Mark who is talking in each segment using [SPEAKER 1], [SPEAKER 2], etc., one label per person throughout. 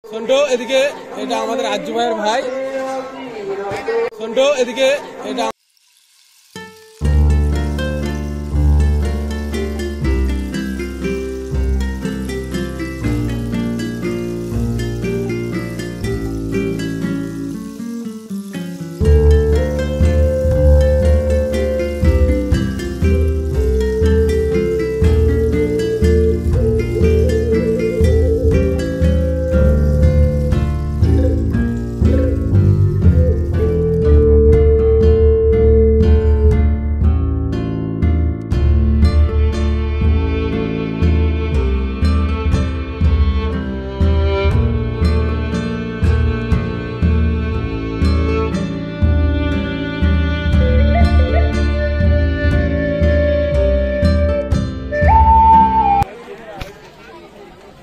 [SPEAKER 1] সন্টু এদিকে, এটা আমাদের রাজ্জু ভাইয়ের ভাই। সন্টু এদিকে, এটা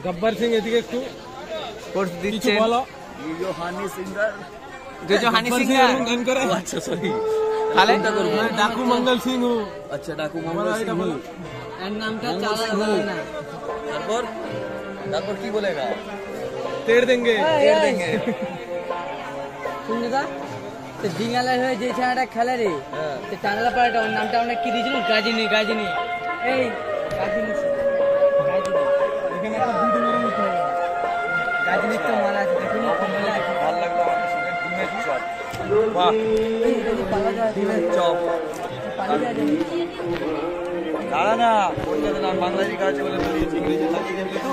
[SPEAKER 1] गब्बर सिंह এদিকে একটু কোর্স দিচ্ছে, বলো।
[SPEAKER 2] जो हानी सिंगर,
[SPEAKER 1] जो हानी सिंगर,
[SPEAKER 2] अच्छा सॉरी,
[SPEAKER 1] তাহলে ডাকু মঙ্গল সিং।
[SPEAKER 2] अच्छा डाकू मोहम्मद सिंह
[SPEAKER 1] এর নামটা চালা হবে না।
[SPEAKER 2] তারপর কি বলেগা?
[SPEAKER 1] তেড় দেंगे।
[SPEAKER 3] শুনলে তো ডিঙ্গালা হয়ে যে ছাড়াটা খেলে রে, তো টাঙ্গলা পাড়াটা ওর নামটা আমরা কি দিয়েছিল? গাজিনী। এই গাজিনী, গাজিনী
[SPEAKER 1] এখানে একটা ভিডিও মেরে নিতে হবে।
[SPEAKER 3] গাজিনীর তো মারা আছে, দেখুন কমলা আছে।
[SPEAKER 2] ভালো লাগলো আমাদের সঙ্গে ডিমের চপ। বাহ,
[SPEAKER 3] পালা যায়,
[SPEAKER 2] ডিমের চপ।
[SPEAKER 3] পালা যায়।
[SPEAKER 2] দাঁড়া না, কলকাতা নাম বাংলাদেশি কাজ বলে বলি, ইংরেজি থাকি দেখলে তো